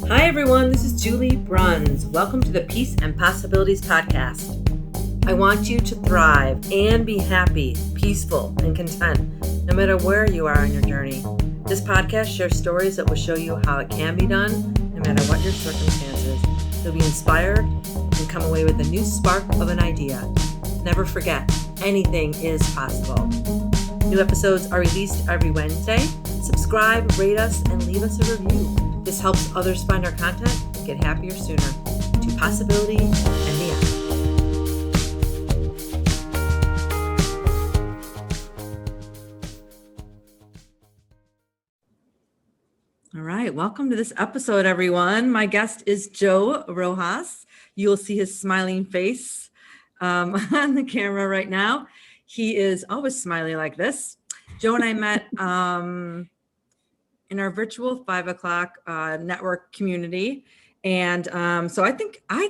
Hi, everyone. This is Julie Bruns. Welcome to the Peace and Possibilities podcast. I want you to thrive and be happy, peaceful, and content, no matter where you are on your journey. This podcast shares stories that will show you how it can be done, no matter what your circumstances. You'll be inspired and come away with a new spark of an idea. Never forget, anything is possible. New episodes are released every Wednesday. Subscribe, rate us, and leave us a review. This helps others find our content and get happier sooner. To possibility and beyond. All right, welcome to this episode, everyone. My guest is Joe Rojas. You'll see his smiling face on the camera right now. He is always smiling like this. Joe and I met in our virtual 5 o'clock network community. And so I think I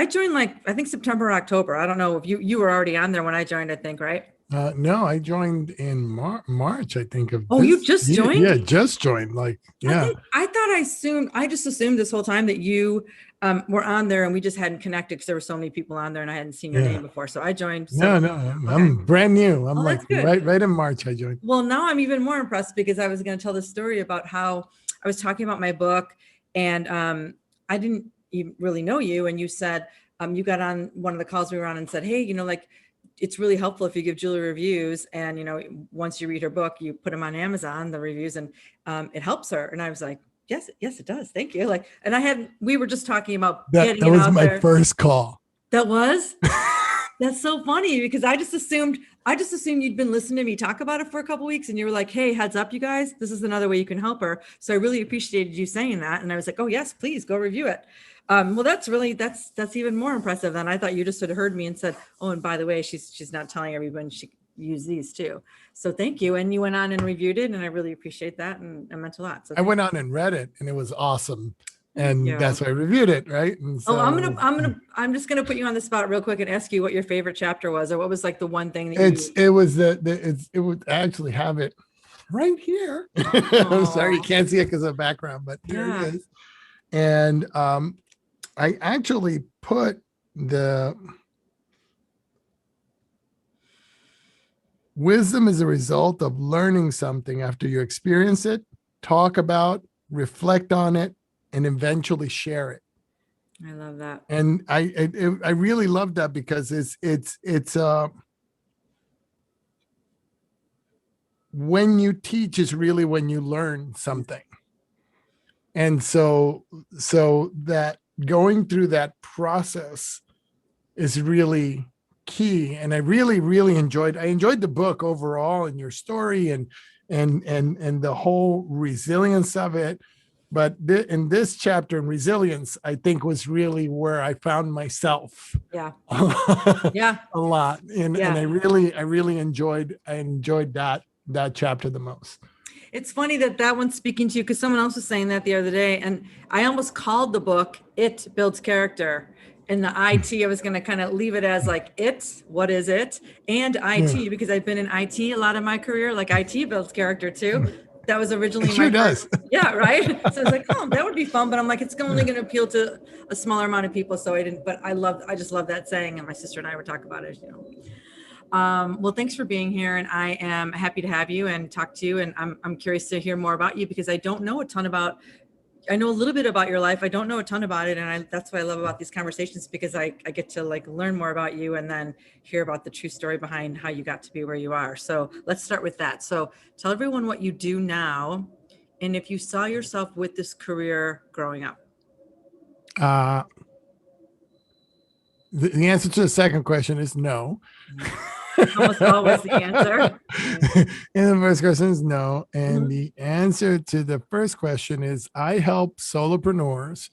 joined I think September or October. I don't know if you were already on there when I joined, I think, right? No, I joined in March, I think. You just joined? Yeah, just joined. I just assumed this whole time that you were on there and we just hadn't connected because there were so many people on there and I hadn't seen your name before. So I joined. I'm brand new. I'm right in March I joined. Well, now I'm even more impressed because I was going to tell the story about how I was talking about my book and I didn't even really know you. And you said, you got on one of the calls we were on and said, hey, it's really helpful if you give Julie reviews and, once you read her book, you put them on Amazon, the reviews, and it helps her. And I was like, yes, it does. Thank you. We were just talking about that was my first call. That was? That's so funny because I just assumed you'd been listening to me talk about it for a couple of weeks and you were like, hey, heads up, you guys, this is another way you can help her. So I really appreciated you saying that. And I was like, oh yes, please go review it. Well, that's even more impressive than I thought. You just had heard me and said, oh, and by the way, she's not telling everyone she use these too. So thank you. And you went on and reviewed it and I really appreciate that. And it meant a lot. So I went on and read it and it was awesome. And that's why I reviewed it. Right. And so, I'm just going to put you on the spot real quick and ask you what your favorite chapter was, or what was the one thing that it would actually have it right here. I'm sorry, you can't see it because of the background, but there it is. And, I actually put the wisdom is a result of learning something after you experience it, talk about, reflect on it, and eventually share it. I love that. And I really love that because it's when you teach is really when you learn something. And so that going through that process is really key. And I really enjoyed the book overall and your story and the whole resilience of it. But in this chapter in resilience, I think was really where I found myself. Yeah. A lot. And I really enjoyed that chapter the most. It's funny that one's speaking to you because someone else was saying that the other day. And I almost called the book, It Builds Character. And the IT, I was going to kind of leave it as what is it? And IT, because I've been in IT a lot of my career, IT builds character too. That was originally it sure does. Yeah, right. So I was like, oh, that would be fun. But I'm like, it's only going to appeal to a smaller amount of people. So I didn't, but I just love that saying. And my sister and I were talking about it, Well, thanks for being here. And I am happy to have you and talk to you. And I'm curious to hear more about you because I don't know I know a little bit about your life. I don't know a ton about it. And that's what I love about these conversations because I get to learn more about you and then hear about the true story behind how you got to be where you are. So let's start with that. So tell everyone what you do now. And if you saw yourself with this career growing up. The answer to the second question is no. Almost always the answer. And the first question is no. And the answer to the first question is I help solopreneurs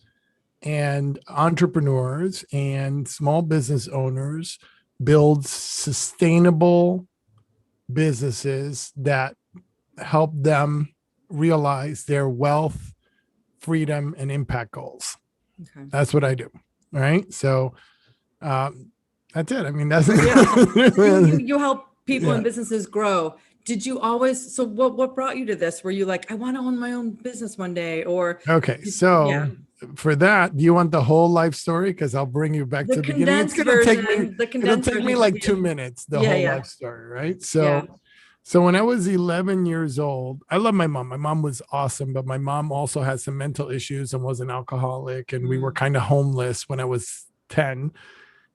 and entrepreneurs and small business owners build sustainable businesses that help them realize their wealth, freedom, and impact goals. Okay. That's what I do. All right. So, that's it. I mean, that's you help people and businesses grow. Did you always, so what brought you to this? Were you like, I want to own my own business one day or? Okay. So for that, do you want the whole life story? Because I'll bring you back The to the beginning. It's condensed gonna take me. version. The It'll condensed take me version. like 2 minutes. The whole life story, right? Yeah. So when I was 11 years old, I love my mom. My mom was awesome, but my mom also had some mental issues and was an alcoholic, and we were kind of homeless when I was 10.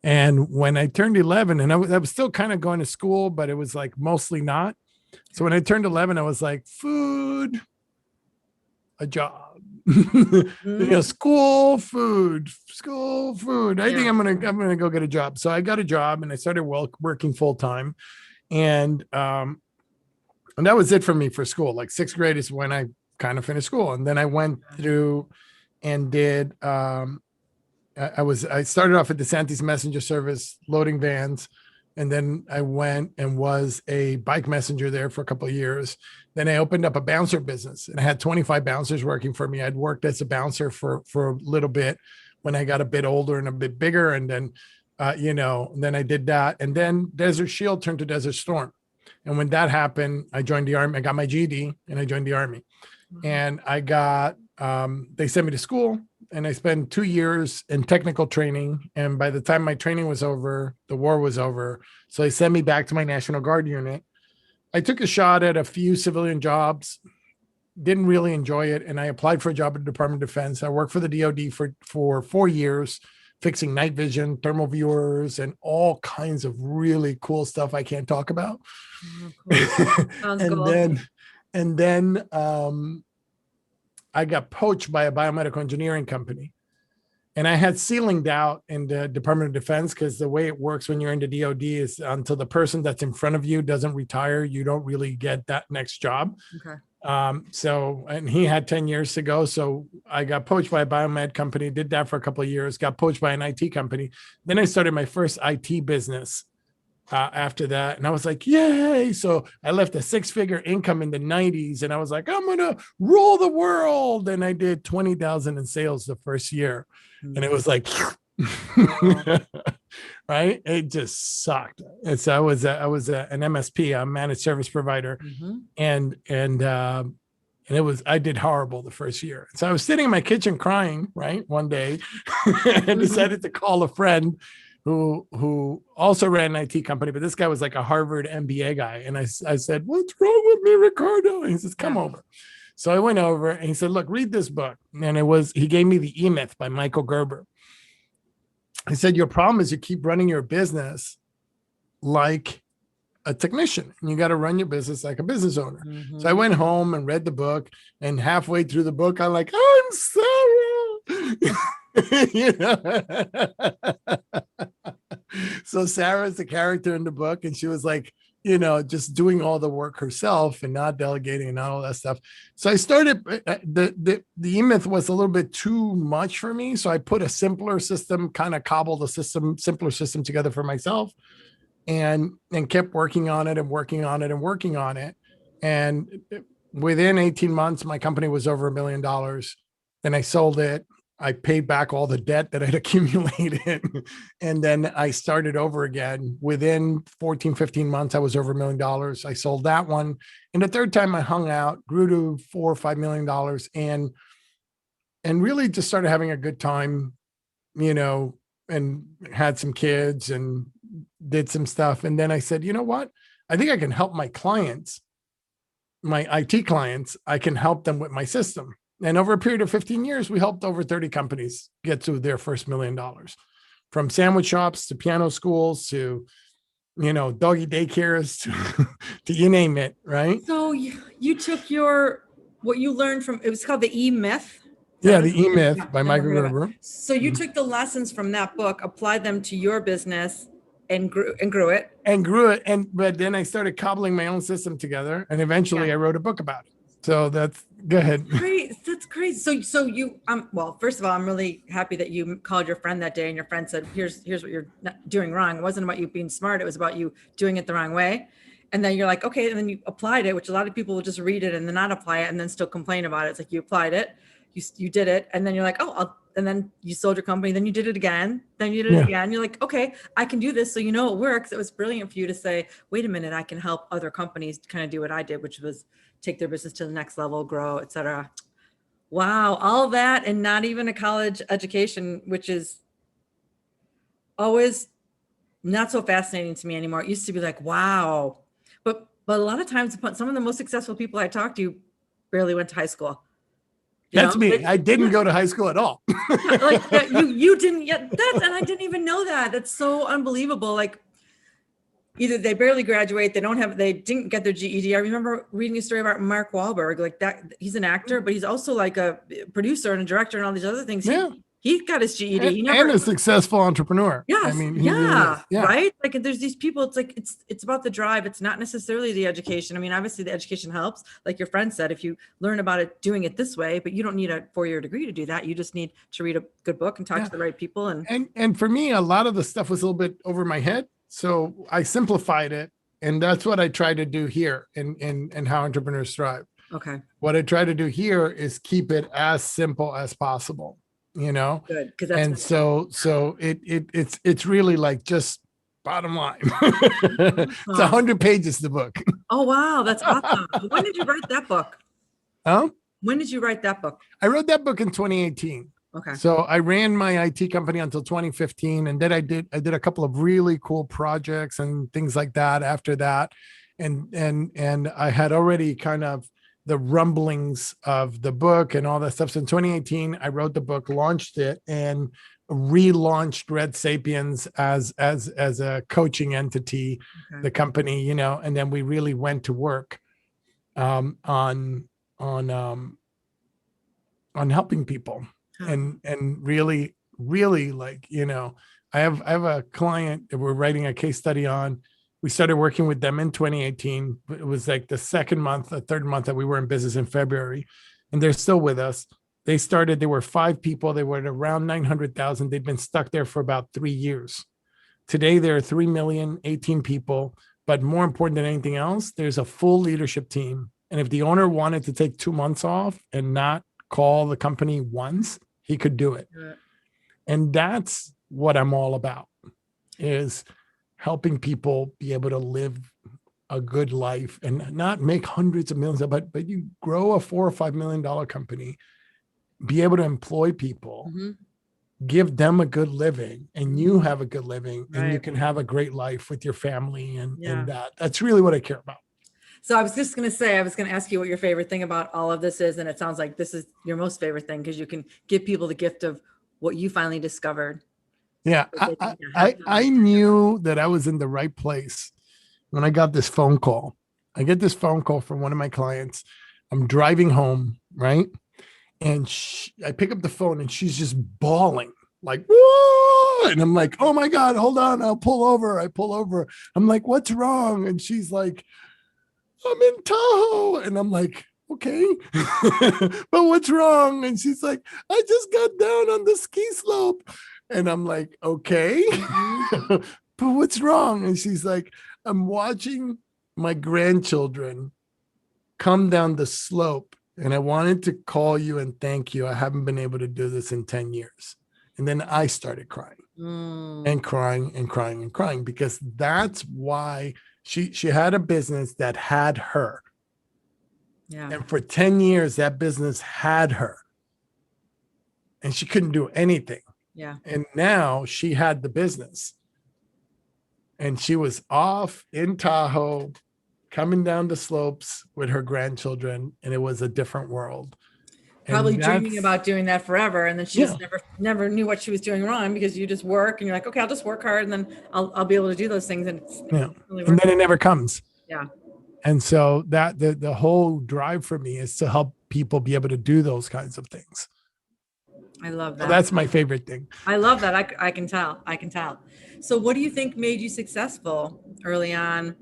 And when I turned 11, and I was still kind of going to school, but it was like mostly not. So when I turned 11, I was like, food, a job. School, food. I think I'm gonna go get a job. So I got a job and I started working full time, and that was it for me for school. Like sixth grade is when I kind of finished school, and then I went through and did. I started off at the Santis Messenger Service loading vans, and then I went and was a bike messenger there for a couple of years. Then I opened up a bouncer business, and I had 25 bouncers working for me. I'd worked as a bouncer for a little bit when I got a bit older and a bit bigger, and then and then I did that, and then Desert Shield turned to Desert Storm. And when that happened, I joined the Army. I got my GED and I joined the Army. And I got, they sent me to school, and I spent 2 years in technical training. And by the time my training was over, the war was over. So they sent me back to my National Guard unit. I took a shot at a few civilian jobs, didn't really enjoy it. And I applied for a job at the Department of Defense. I worked for the DOD for 4 years, fixing night vision, thermal viewers, and all kinds of really cool stuff I can't talk about. Oh, cool. Sounds cool. And then I got poached by a biomedical engineering company. And I had ceilinged out in the Department of Defense, because the way it works when you're in the DOD is until the person that's in front of you doesn't retire, you don't really get that next job. Okay. And he had 10 years to go. So I got poached by a biomed company, did that for a couple of years, got poached by an IT company. Then I started my first IT business after that. And I was like, yay. So I left a 6-figure income in the 90s, and I was like, I'm going to rule the world. And I did 20,000 in sales the first year. And it was like, right. It just sucked. And so I was an MSP, a managed service provider. And I did horrible the first year. So I was sitting in my kitchen crying, right, one day, and decided to call a friend who also ran an IT company, but this guy was like a Harvard MBA guy. And I said, what's wrong with me, Ricardo? And he says, come over. So I went over, and he said, look, read this book. And he gave me The E-Myth by Michael Gerber. He said, your problem is you keep running your business like a technician, and you got to run your business like a business owner. So I went home and read the book, and halfway through the book, I'm like, I'm Sarah. So Sarah's the character in the book, and she was like, just doing all the work herself and not delegating and not all that stuff. So I started, the E-Myth was a little bit too much for me. So I put a simpler system, kind of cobbled a simpler system together for myself, and kept working on it and working on it and working on it. And within 18 months, my company was over $1 million. Then I sold it. I paid back all the debt that I'd accumulated. And then I started over again. Within 14, 15 months, I was over $1 million. I sold that one. And the third time I hung out, grew to $4 or $5 million, and really just started having a good time, and had some kids and did some stuff. And then I said, you know what? I think I can help my clients, my IT clients. I can help them with my system. And over a period of 15 years, we helped over 30 companies get to their first $1 million, from sandwich shops to piano schools to, doggy daycares to you name it. Right. So you took what you learned from, it was called the E-Myth. Yeah. The E-Myth by Michael Gerber. So you took the lessons from that book, applied them to your business, and grew it. But then I started cobbling my own system together, and eventually I wrote a book about it. So go ahead. Great. That's great. So you, well, first of all, I'm really happy that you called your friend that day, and your friend said, here's what you're doing wrong. It wasn't about you being smart. It was about you doing it the wrong way. And then you're like, okay. And then you applied it, which a lot of people will just read it and then not apply it and then still complain about it. It's like, you applied it, you did it. And then you're like, and then you sold your company. Then you did it again. Then you did it again. You're like, okay, I can do this. So it works. It was brilliant for you to say, wait a minute, I can help other companies kind of do what I did, which was take their business to the next level, grow, et cetera. Wow. All that and not even a college education, which is always not so fascinating to me anymore. It used to be like, wow. But a lot of times some of the most successful people I talk to barely went to high school. You That's know, me. I didn't go to high school at all. like yeah, you didn't yet. And I didn't even know that. That's so unbelievable. Like either they barely graduate, they didn't get their GED. I remember reading a story about Mark Wahlberg, like that. He's an actor, but he's also like a producer and a director and all these other things. Yeah. He got his GED. He And never. a successful entrepreneur. I Yes. mean, he really is. Yeah. Yeah. Right. Like there's these people, it's like, it's about the drive. It's not necessarily the education. I mean, obviously the education helps. Like your friend said, if you learn about it, doing it this way, but you don't need a 4-year degree to do that. You just need to read a good book and talk to the right people. And for me, a lot of the stuff was a little bit over my head. So I simplified it. And that's what I try to do here in How Entrepreneurs Thrive. Okay. What I try to do here is keep it as simple as possible. Good. And so it's really like just bottom line. It's 100 pages, the book. Oh, wow. That's awesome. When did you write that book? When did you write that book? I wrote that book in 2018. Okay. So I ran my IT company until 2015. And then I did a couple of really cool projects and things like that after that. And I had already kind of the rumblings of the book and all that stuff. So in 2018, I wrote the book, launched it, and relaunched Red Sapiens as a coaching entity, the company, and then we really went to work on helping people and really like, I have a client that we're writing a case study on. We started working with them in 2018. It was like the third month that we were in business in February, and they're still with us. They were 5 people. They were at around 900,000. They'd been stuck there for about 3 years. Today, there are 3 million, 18 people. But more important than anything else, there's a full leadership team. And if the owner wanted to take 2 months off and not call the company once, he could do it. Yeah. And that's what I'm all about, is helping people be able to live a good life and not make hundreds of millions, but you grow a $4 or $5 million company, be able to employ people, give them a good living, and you have a good living, and you can have a great life with your family. And that's really what I care about. So I was just going to say, I was going to ask you what your favorite thing about all of this is. And it sounds like this is your most favorite thing, because you can give people the gift of what you finally discovered. Yeah. I knew that I was in the right place when I got this phone call. I get this phone call from one of my clients. I'm driving home, right? And I pick up the phone and she's just bawling like, whoa! And I'm like, oh my God, hold on. I'll pull over. I pull over. I'm like, what's wrong? And she's like, I'm in Tahoe. And I'm like, okay, but what's wrong? And she's like, I just got down on the ski slope. And I'm like, okay, but what's wrong? And she's like, I'm watching my grandchildren come down the slope, and I wanted to call you and thank you. I haven't been able to do this in 10 years. And then I started crying and crying and crying and crying, because that's why she had a business that had her. Yeah. And for 10 years, that business had her, and she couldn't do anything. Yeah. And now she had the business, and she was off in Tahoe, coming down the slopes with her grandchildren, and it was a different world. Probably dreaming about doing that forever. And then she just never knew what she was doing wrong, because you just work and you're like, okay, I'll just work hard and then I'll be able to do those things. And really, and then it never comes. Yeah. And so that the whole drive for me is to help people be able to do those kinds of things. I love that. So that's my favorite thing. I love that. I can tell. So what do you think made you successful early on,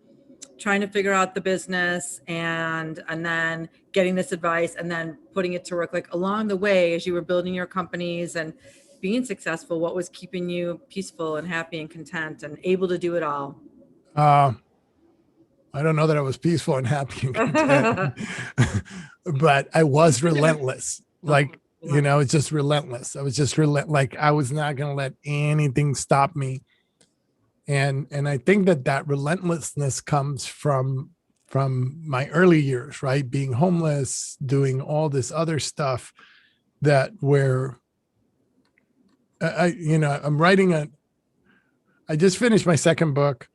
trying to figure out the business and then getting this advice and then putting it to work, like along the way, as you were building your companies and being successful? What was keeping you peaceful and happy and content and able to do it all? I don't know that I was peaceful and happy and content, but I was relentless. Like, it's just relentless. I was just like, I was not going to let anything stop me. And I think that relentlessness comes from my early years, right? Being homeless, doing all this other stuff, that where I'm writing I just finished my second book,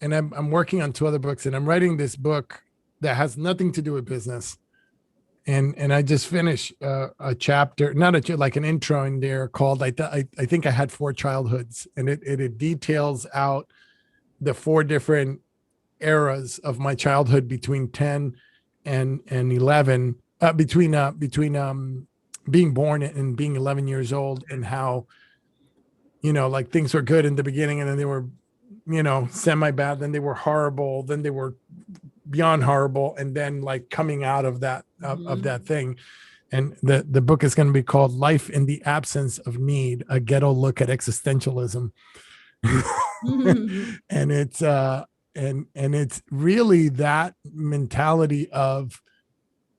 and I'm working on two other books, and I'm writing this book that has nothing to do with business. And I just finished a chapter, not like an intro in there called I think I had four childhoods, and it details out the four different eras of my childhood between 10 and 11, between being born and being 11 years old, and how like things were good in the beginning, and then they were semi bad, then they were horrible, then they were beyond horrible, and then like coming out of that of that thing. And the book is going to be called Life in the Absence of Need, a ghetto look at existentialism. And it's and it's really that mentality of,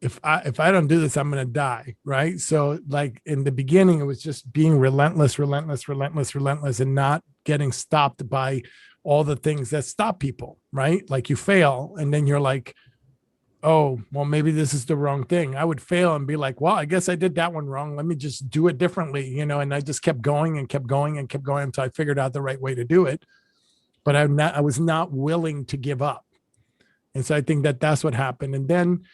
if I don't do this, I'm going to die. Right. So like in the beginning, it was just being relentless, and not getting stopped by all the things that stop people. Right. Like you fail, and then you're like, oh, well, maybe this is the wrong thing. I would fail and be like, well, I guess I did that one wrong. Let me just do it differently. And I just kept going and kept going and kept going until I figured out the right way to do it. But I was not willing to give up. And so I think that that's what happened. And then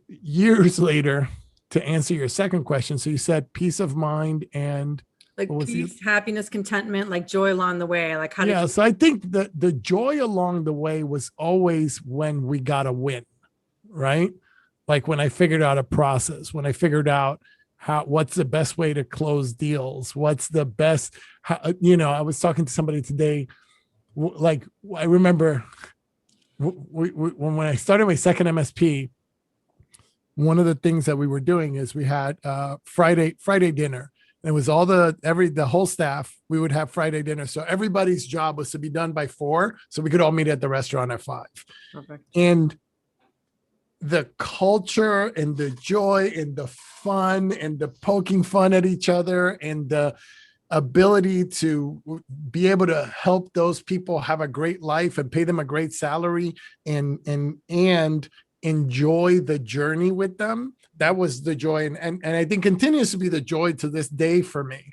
years later, to answer your second question, so you said peace of mind and like peace, happiness, contentment, like joy along the way. Like how did you? So I think that the joy along the way was always when we got a win, right? Like when I figured out a process, when I figured out what's the best way to close deals, what's the best, I was talking to somebody today, like I remember when I started my second MSP, one of the things that we were doing is we had Friday dinner. It was the whole staff. We would have Friday dinner. So everybody's job was to be done by 4:00, so we could all meet at the restaurant at 5:00. Perfect. And the culture and the joy and the fun and the poking fun at each other and the ability to be able to help those people have a great life and pay them a great salary and enjoy the journey with them. That was the joy. And I think continues to be the joy to this day for me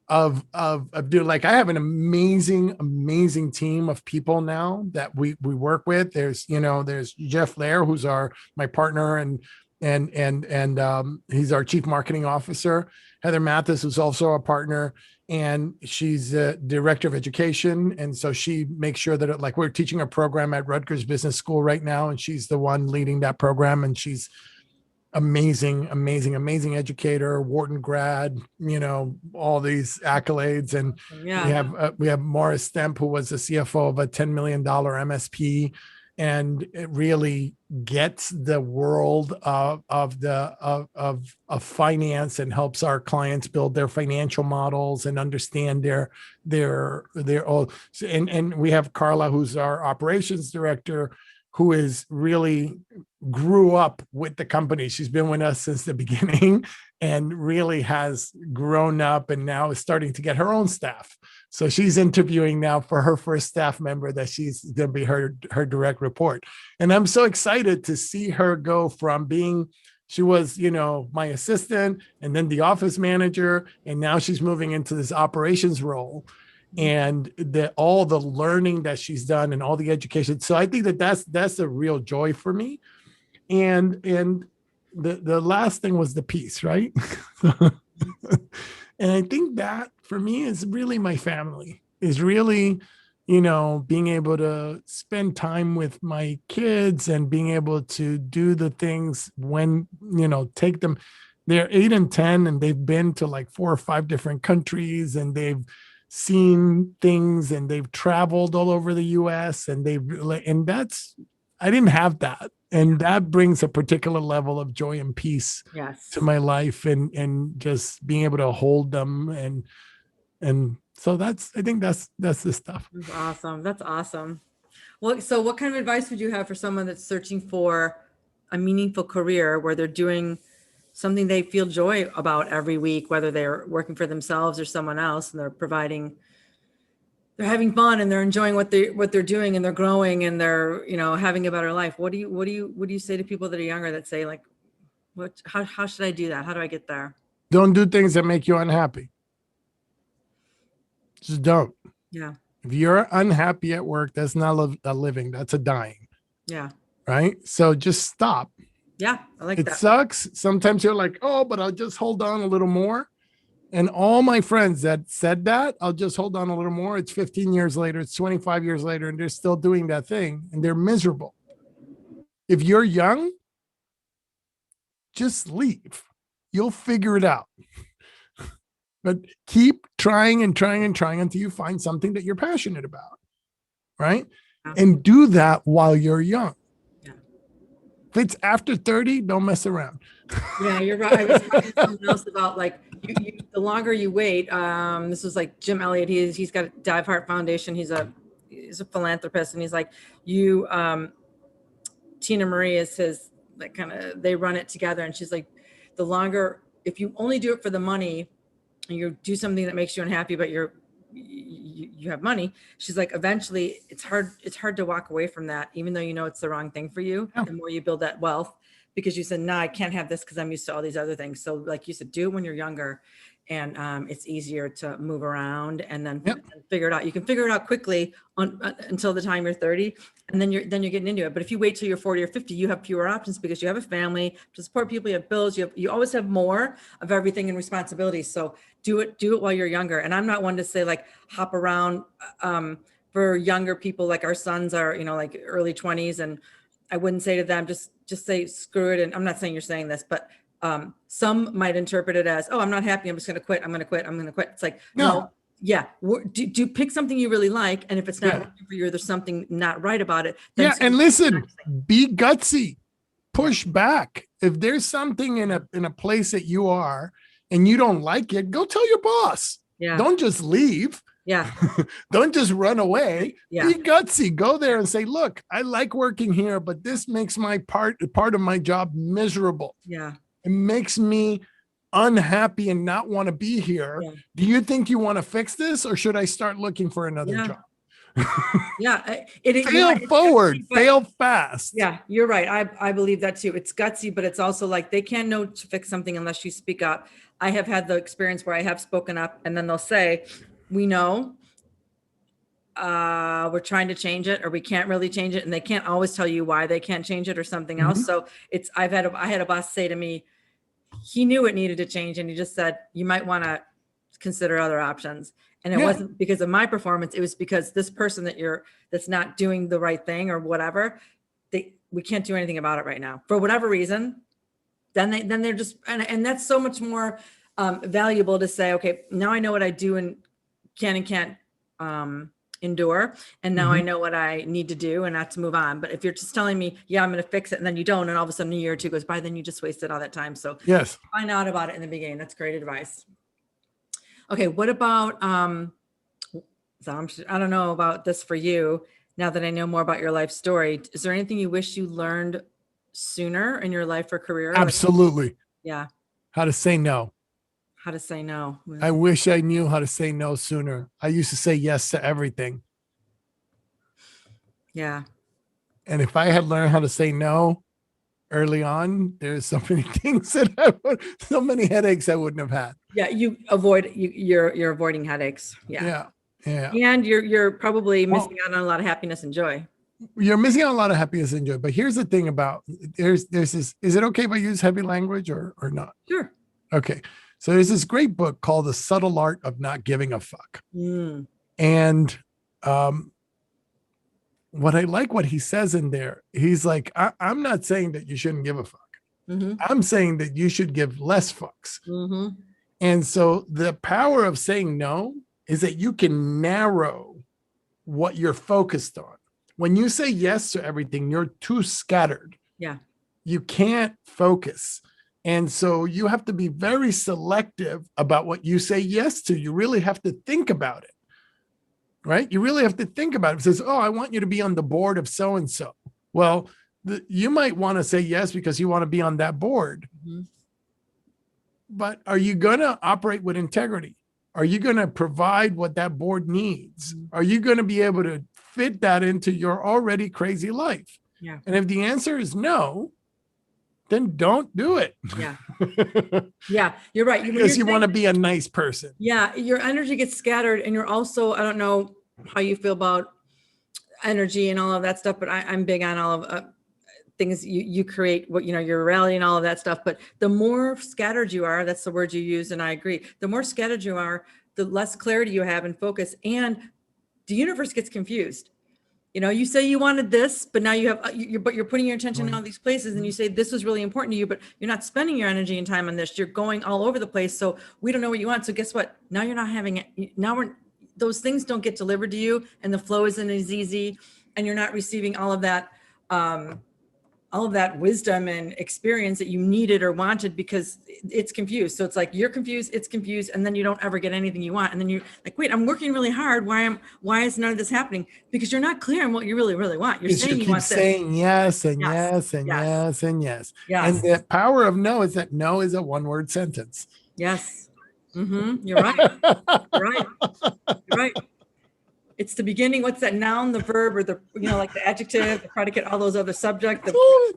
of doing, like, I have an amazing team of people now that we work with. There's Jeff Lair, who's my partner, and he's our chief marketing officer. Heather Mathis, who's also a partner, and she's a director of education. And so she makes sure that we're teaching a program at Rutgers Business School right now. And she's the one leading that program. And she's amazing educator, Wharton grad, all these accolades. And we have Morris Stemp, who was the CFO of a $10 million MSP. And it really gets the world of finance and helps our clients build their financial models and understand their all. And we have Carla, who's our operations director, who is really grew up with the company. She's been with us since the beginning and really has grown up and now is starting to get her own staff. So she's interviewing now for her first staff member that she's going to be her direct report. And I'm so excited to see her go from she was, my assistant and then the office manager. And now she's moving into this operations role. And all the learning that she's done and all the education. So I think that's a real joy for me. And the last thing was the peace, right? And I think that for me is really my family, is really, being able to spend time with my kids and being able to do the things when, take them. They're 8 and 10 and they've been to like 4 or 5 different countries and they've seen things and they've traveled all over the US and I didn't have that. And that brings a particular level of joy and peace to my life and just being able to hold them. And so I think that's the stuff. That's awesome. Well, so what kind of advice would you have for someone that's searching for a meaningful career where they're doing something they feel joy about every week, whether they're working for themselves or someone else, and they're having fun and they're enjoying what they're doing and they're growing and they're, having a better life. What do you say to people that are younger that say like, how should I do that? How do I get there? Don't do things that make you unhappy. Just don't. Yeah. If you're unhappy at work, that's not a living, that's a dying. Yeah. Right? So just stop. Yeah. I like It that. sucks. Sometimes you're like, oh, but I'll just hold on a little more. And all my friends that said that, I'll just hold on a little more. It's 15 years later, it's 25 years later, and they're still doing that thing and they're miserable. If you're young, just leave. You'll figure it out. But keep trying and trying and trying until you find something that you're passionate about. Right? Yeah. And do that while you're young. Yeah. If it's after 30, don't mess around. Yeah, you're right. I was talking to someone else about like the longer you wait. This was like Jim Elliott. He's got a Dive Heart Foundation. He's a philanthropist, and he's like, Tina Marie is his, like, kind of, they run it together, and she's like, the longer, if you only do it for the money, and you do something that makes you unhappy, but you have money, she's like, eventually it's hard to walk away from that, even though you know it's the wrong thing for you. Yeah. The more you build that wealth, because you said, no, I can't have this because I'm used to all these other things. So like you said, do it when you're younger, and it's easier to move around, and then figure it out. You can figure it out quickly until the time you're 30, and then you're getting into it. But if you wait till you're 40 or 50, you have fewer options because you have a family to support people, you have bills, you always have more of everything and responsibilities. So do it while you're younger. And I'm not one to say like hop around for younger people, like our sons are, like early 20s, and I wouldn't say to them, just say screw it. And I'm not saying you're saying this, but some might interpret it as, oh, I'm not happy, I'm just going to quit. I'm going to quit. It's like, no. Yeah. Do pick something you really like. And if it's not working for you, or there's something not right about it. Then and listen, be gutsy, push back. If there's something in a place that you are and you don't like it, go tell your boss. Yeah. Don't just leave. Yeah. Don't just run away. Yeah. Be gutsy. Go there and say, look, I like working here, but this makes my part of my job miserable. Yeah. It makes me unhappy and not want to be here. Yeah. Do you think you want to fix this, or should I start looking for another job? Yeah. Fail forward, fail fast. Yeah, you're right. I believe that too. It's gutsy, but it's also like they can't know to fix something unless you speak up. I have had the experience where I have spoken up, and then they'll say, we know, we're trying to change it, or we can't really change it. And they can't always tell you why they can't change it or something else. So I had a boss say to me, he knew it needed to change, and he just said, you might want to consider other options. And it wasn't because of my performance. It was because this person that's not doing the right thing or whatever, we can't do anything about it right now for whatever reason. Then they're just, and that's so much more valuable to say, okay, now I know what I do and can't endure. And now I know what I need to do and not to move on. But if you're just telling me, yeah, I'm going to fix it, and then you don't, and all of a sudden a year or two goes by, then you just wasted all that time. So find out about it in the beginning. That's great advice. Okay. What about, so I don't know about this for you now that I know more about your life story. Is there anything you wish you learned sooner in your life or career? Absolutely. Yeah. How to say no. How to say no. I wish I knew how to say no sooner. I used to say yes to everything. Yeah. And if I had learned how to say no early on, there's so many things so many headaches I wouldn't have had. Yeah. You're avoiding headaches. Yeah. Yeah. And you're probably missing out on a lot of happiness and joy. You're missing out on a lot of happiness and joy. But here's the thing about, there's this, is it okay if I use heavy language or not? Sure. Okay. So there's this great book called The Subtle Art of Not Giving a Fuck. And what I like what he says in there, he's like, I'm not saying that you shouldn't give a fuck. I'm saying that you should give less fucks. And so the power of saying no is that you can narrow what you're focused on. When you say yes to everything, you're too scattered. Yeah. You can't focus. And so you have to be very selective about what you say yes to. You really have to think about it, right? You really have to think about it. It says, oh, I want you to be on the board of so-and-so. Well, you might want to say yes because you want to be on that board. But are you going to operate with integrity? Are you going to provide what that board needs? Are you going to be able to fit that into your already crazy life? Yeah. And if the answer is no, then don't do it. Yeah. Yeah, you're right. Because you want to be a nice person. Yeah, your energy gets scattered, and you're also, I don't know how you feel about energy and all of that stuff, but I'm big on all of things you create, what, your reality and all of that stuff. But the more scattered you are, that's the word you use, and I agree. The more scattered you are, the less clarity you have and focus, and the universe gets confused. You say you wanted this, but now you have, but you're putting your attention in all these places, and you say this was really important to you, but you're not spending your energy and time on this. You're going all over the place. So we don't know what you want. So guess what? Now you're not having it. Now those things don't get delivered to you, and the flow isn't as easy, and you're not receiving all of that wisdom and experience that you needed or wanted, because it's confused. So it's like, you're confused, it's confused, and then you don't ever get anything you want. And then you're like, wait, I'm working really hard. Why is none of this happening? Because you're not clear on what you really, really want. You're saying you want this. Saying yes and yes and yes and yes. And the power of no is that no is a one-word sentence. Yes. You're right. You're right. You're right. It's the beginning. What's that noun, the verb, or the, like the adjective, the predicate, all those other subject. You're right.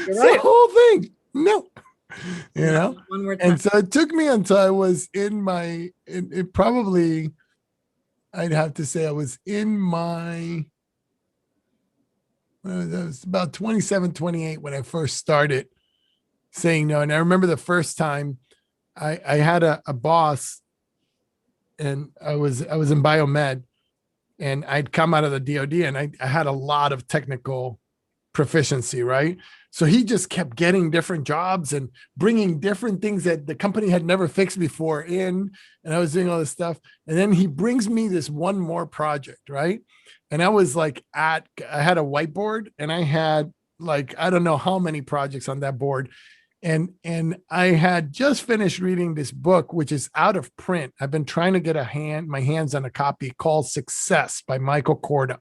The whole thing. No. One word. And so it took me until I was in my, it probably, I'd have to say I was in my, that was about 27, 28 when I first started saying no. And I remember the first time I had a boss, and I was in biomed, and I'd come out of the DOD, and I had a lot of technical proficiency, right? So he just kept getting different jobs and bringing different things that the company had never fixed before in, and I was doing all this stuff. And then he brings me this one more project, right? And I was like, I had a whiteboard, and I had like, I don't know how many projects on that board. And I had just finished reading this book, which is out of print. I've been trying to get my hands on a copy, called Success by Michael Korda.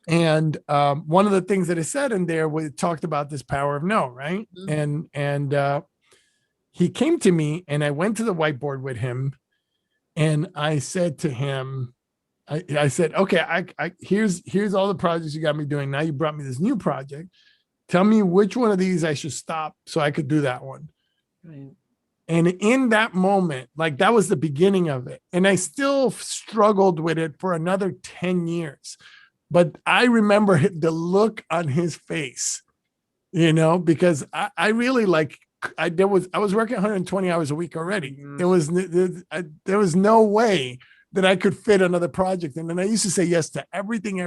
And one of the things that is said in there, we talked about this power of no, right? Mm-hmm. And he came to me, and I went to the whiteboard with him, and I said to him, I said, okay, here's all the projects you got me doing. Now you brought me this new project. Tell me which one of these I should stop so I could do that one. Right. And in that moment, like, that was the beginning of it. And I still struggled with it for another 10 years. But I remember the look on his face, because I really I was working 120 hours a week already. Mm-hmm. There was no way that I could fit another project. And then I used to say yes to everything.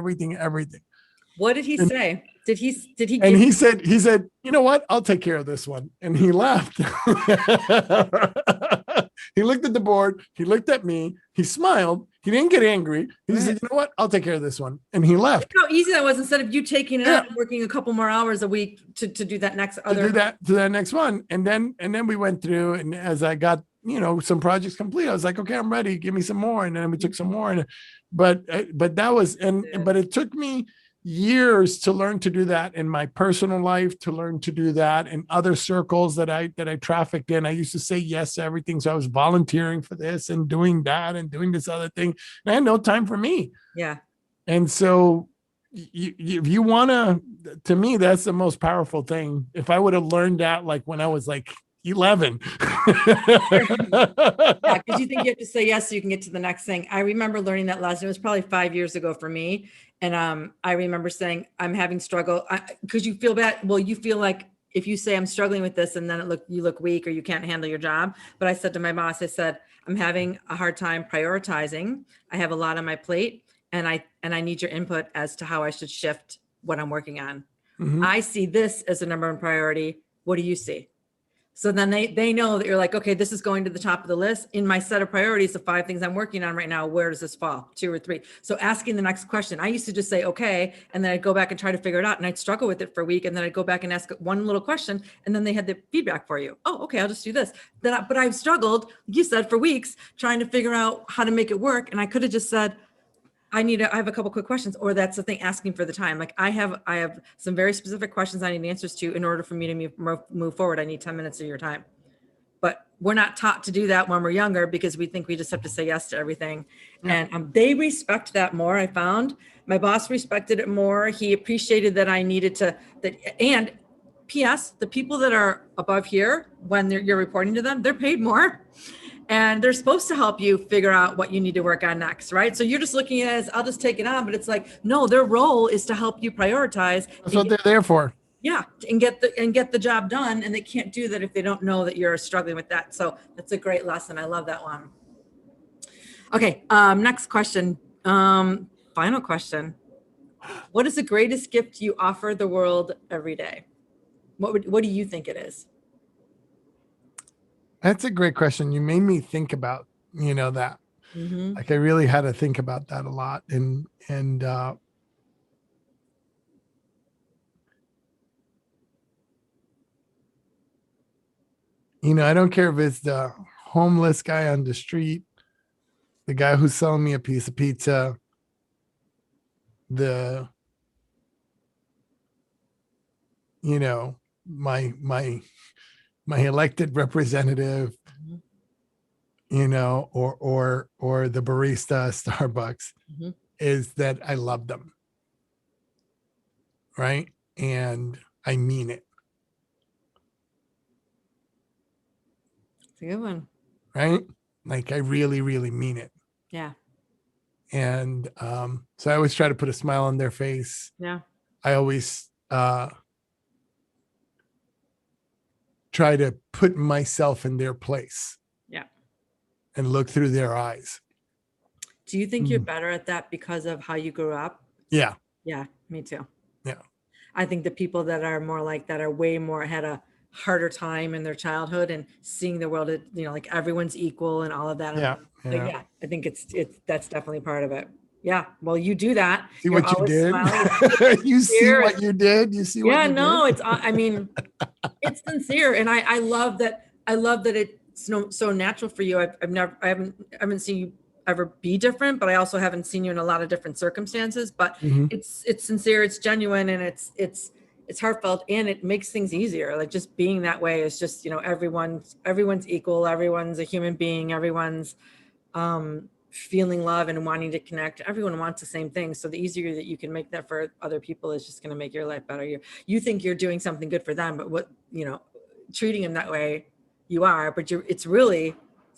What did he say? Did he? And he said, you know what? I'll take care of this one. And he left. He looked at the board. He looked at me. He smiled. He didn't get angry. He said, you know what? I'll take care of this one. And he left. Look how easy that was. Instead of you taking it out and working a couple more hours a week to do that next other. To that next one. And then we went through, and as I got, some projects complete, I was like, okay, I'm ready. Give me some more. And then we took some more. But that was, but it took me years to learn to do that in my personal life, to learn to do that in other circles that I trafficked in. I used to say yes to everything. So I was volunteering for this and doing that and doing this other thing. And I had no time for me. Yeah. And so if you want to me, that's the most powerful thing. If I would have learned that, like when I was like 11. Yeah, because you think you have to say yes so you can get to the next thing. I remember learning that lesson. It was probably 5 years ago for me. And I remember saying, I'm having struggle, because you feel bad. Well, you feel like if you say I'm struggling with this, and then you look weak or you can't handle your job. But I said to my boss, I said, I'm having a hard time prioritizing. I have a lot on my plate, and I need your input as to how I should shift what I'm working on. Mm-hmm. I see this as a number one priority. What do you see? So then they know that you're like, okay, this is going to the top of the list in my set of priorities, the 5 things I'm working on right now. Where does this fall? 2 or 3. So asking the next question. I used to just say, okay. And then I'd go back and try to figure it out, and I'd struggle with it for a week. And then I'd go back and ask one little question, and then they had the feedback for you. Oh, okay, I'll just do this. But I've struggled, like you said, for weeks trying to figure out how to make it work. And I could have just said, I have a couple quick questions, or that's the thing, asking for the time. Like I have some very specific questions I need answers to in order for me to move forward. I need 10 minutes of your time. But we're not taught to do that when we're younger, because we think we just have to say yes to everything. Yeah. And they respect that more. I found my boss respected it more. He appreciated that I needed to, and P.S. The people that are above here, when you're reporting to them, they're paid more. And they're supposed to help you figure out what you need to work on next, right? So you're just looking at it as, I'll just take it on, but it's like, no, their role is to help you prioritize. That's what they're there for. Yeah, and get the job done. And they can't do that if they don't know that you're struggling with that. So that's a great lesson. I love that one. Okay, next question. Final question. What is the greatest gift you offer the world every day? What do you think it is? That's a great question. You made me think about, that. Mm-hmm. Like I really had to think about that a lot. And I don't care if it's the homeless guy on the street, the guy who's selling me a piece of pizza, my elected representative, or the barista at Starbucks, is that I love them. Right. And I mean it. It's a good one. Right. Like I really, really mean it. Yeah. And so I always try to put a smile on their face. Yeah. I always try to put myself in their place. Yeah. And look through their eyes. Do you think you're better at that because of how you grew up? Yeah. Yeah, me too. Yeah. I think the people that are more like that are way more had a harder time in their childhood and seeing the world, like everyone's equal and all of that. Yeah. But yeah, I think it's that's definitely part of it. Yeah. Well, you do that. See what you did. You see what you did. You see what you did. It's sincere. And I love that. I love that it's so natural for you. I haven't seen you ever be different, but I also haven't seen you in a lot of different circumstances, but it's sincere, it's genuine, and it's heartfelt, and it makes things easier. Like just being that way is just, everyone's equal. Everyone's a human being. Everyone's, feeling love and wanting to connect. Everyone wants the same thing. So the easier that you can make that for other people is just going to make your life better. You think you're doing something good for them, but treating them that way, you are, but it's really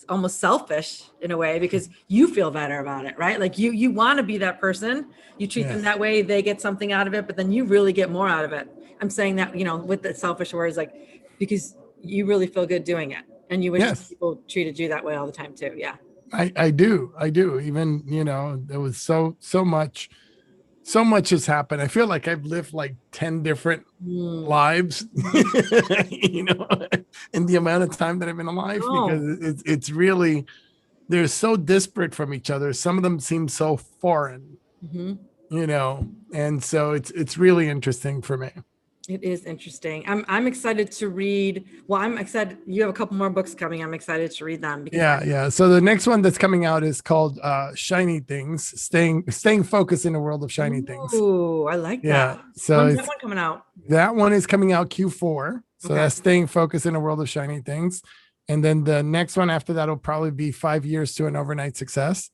almost selfish in a way because you feel better about it, right? Like you want to be that person. You treat them that way, they get something out of it, but then you really get more out of it. I'm saying that, with the selfish words, like, because you really feel good doing it. And you wish people treated you that way all the time too. Yeah. I do. Even, there was so much has happened. I feel like I've lived like 10 different lives, in the amount of time that I've been alive, because it's really, they're so disparate from each other. Some of them seem so foreign, and so it's really interesting for me. It is interesting. I'm excited to read. Well, I'm excited. You have a couple more books coming. I'm excited to read them. Yeah. So the next one that's coming out is called Shiny Things, staying focused in a world of shiny things. Oh, I like that. Yeah. So when's that one coming out? That one is coming out Q4. So that's staying focused in a world of shiny things. And then the next one after that will probably be 5 years to an overnight success.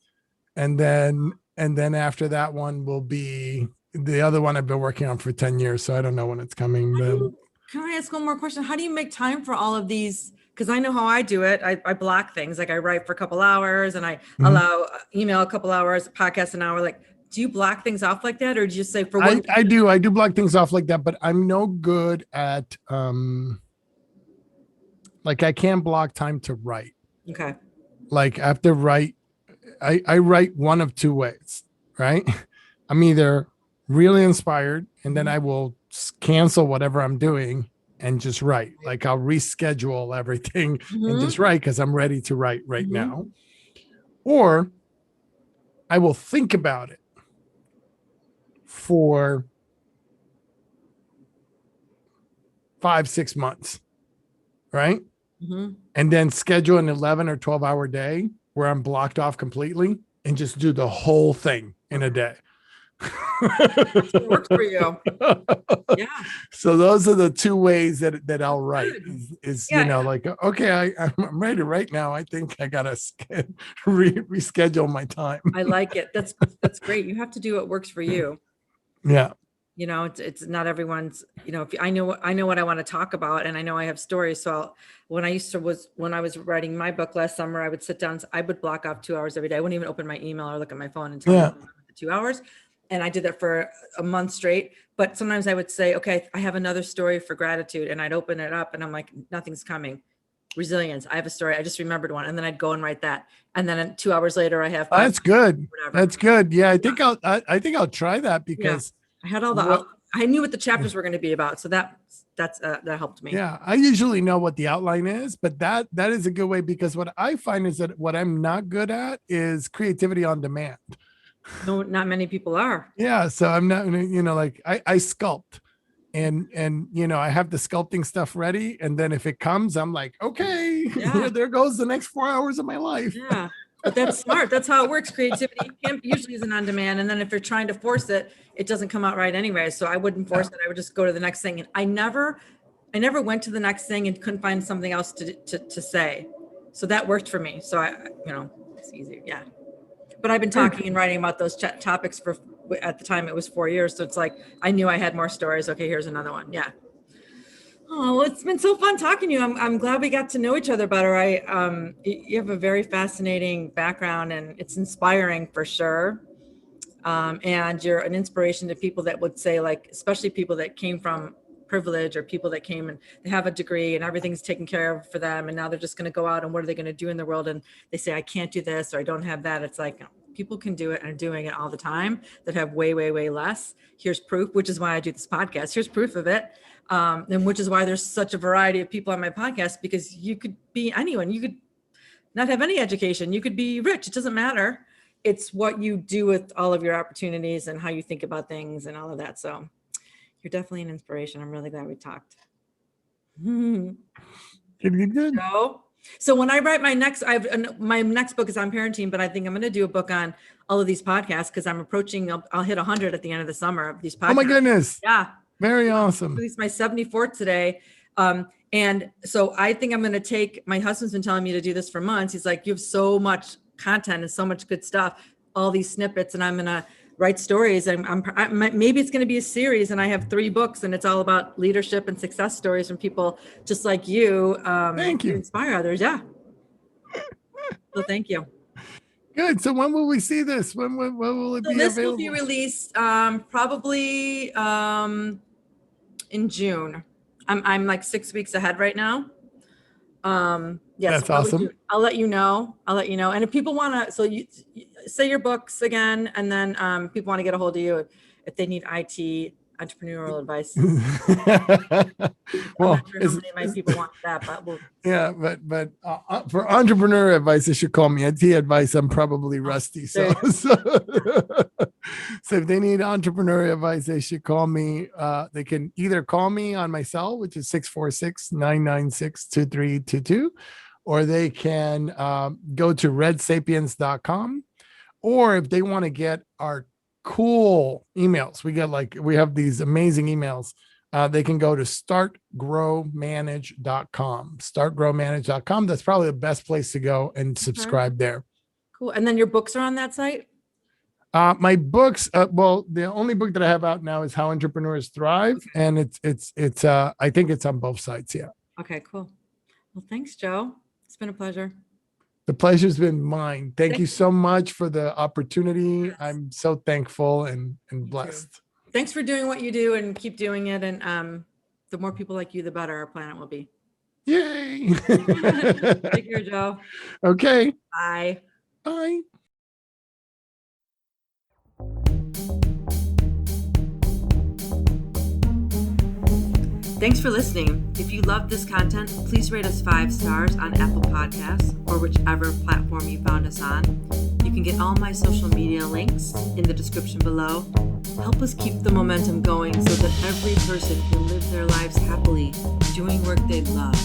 And then after that one will be the other one I've been working on for 10 years. So I don't know when it's coming. Can I ask one more question? How do you make time for all of these? Because I know how I do it. I block things. Like I write for a couple hours and I allow email a couple hours, podcast an hour. Like, do you block things off like that? Or do you just say for one? I do block things off like that, but I'm no good at, like I can't block time to write. Okay. Like I have to write. I write one of two ways, right? I'm either really inspired and then I will cancel whatever I'm doing and just write. Like I'll reschedule everything and just write because I'm ready to write right now. Or I will think about it for 5-6 months, right? And then schedule an 11 or 12-hour day where I'm blocked off completely and just do the whole thing in a day. It works for you. Yeah. So those are the two ways that I'll write is like, okay, I'm ready right now. I think I got to reschedule my time. I like it. That's great. You have to do what works for you. Yeah. It's not everyone's, if I know what I want to talk about, and I know I have stories. So when I was writing my book last summer, I would sit down, I would block off 2 hours every day. I wouldn't even open my email or look at my phone until I the 2 hours. And I did that for a month straight. But sometimes I would say, okay, I have another story for gratitude. And I'd open it up and I'm like, nothing's coming. Resilience. I have a story. I just remembered one. And then I'd go and write that. And then 2 hours later, I have. That's good. That's good. Yeah. I think I'll try that because I had I knew what the chapters were going to be about. So that helped me. Yeah. I usually know what the outline is, but that is a good way, because what I find is that what I'm not good at is creativity on demand. No, not many people are. Yeah. So I'm not, like I sculpt and I have the sculpting stuff ready. And then if it comes, I'm like, okay, there goes the next 4 hours of my life. Yeah. But that's smart. That's how it works. Creativity usually isn't on demand. And then if you're trying to force it, it doesn't come out right anyway. So I wouldn't force it. I would just go to the next thing. And I never went to the next thing and couldn't find something else to say. So that worked for me. So it's easy. Yeah. But I've been talking and writing about those topics at the time it was 4 years. So it's like, I knew I had more stories. Okay, here's another one. Yeah. Oh, well, it's been so fun talking to you. I'm glad we got to know each other better. You have a very fascinating background and it's inspiring for sure. And you're an inspiration to people that would say, like, especially people that came from privilege or people that came and they have a degree and everything's taken care of for them. And now they're just going to go out and what are they going to do in the world? And they say, I can't do this, or I don't have that. It's like, people can do it and are doing it all the time that have way, way, way less. Here's proof, which is why I do this podcast. Here's proof of it. And which is why there's such a variety of people on my podcast, because you could be anyone. You could not have any education. You could be rich. It doesn't matter. It's what you do with all of your opportunities and how you think about things and all of that. So you're definitely an inspiration. I'm really glad we talked. Good. So when I write my next book is on parenting, but I think I'm going to do a book on all of these podcasts because I'm approaching, I'll hit 100 at the end of the summer of these podcasts. Oh my goodness. Yeah. Very awesome. Released my 74th today. And so I think I'm going to take, my husband's been telling me to do this for months. He's like, you have so much content and so much good stuff, all these snippets, and I'm going to write stories. Maybe it's going to be a series, and I have 3 books, and it's all about leadership and success stories from people just like you. Thank you. To inspire others. Yeah. So thank you. Good. So when will we see this? When will it be this available? Will be released probably in June. I'm like 6 weeks ahead right now. Yes, that's awesome. I'll let you know. And if people want to, so you say your books again, and then people want to get a hold of you if they need IT entrepreneurial advice. Well, I'm not sure how many of my people want that, but but for entrepreneurial advice, they should call me. IT advice, I'm probably rusty. So if they need entrepreneurial advice, they should call me. They can either call me on my cell, which is 646-996-2322, or they can go to redsapiens.com, or if they want to get our cool emails, we have these amazing emails. They can go to startgrowmanage.com. That's probably the best place to go and subscribe there. Cool. And then your books are on that site? My books, the only book that I have out now is How Entrepreneurs Thrive. Okay. And it's I think it's on both sites. Yeah. Okay, cool. Well, thanks, Joe. It's been a pleasure. The pleasure's been mine. Thank you so much for the opportunity. Yes. I'm so thankful and blessed. Thanks for doing what you do and keep doing it. And the more people like you, the better our planet will be. Yay. Take care, Joe. Okay. Bye. Bye. Thanks for listening. If you love this content, please rate us 5 stars on Apple Podcasts or whichever platform you found us on. You can get all my social media links in the description below. Help us keep the momentum going so that every person can live their lives happily, doing work they love.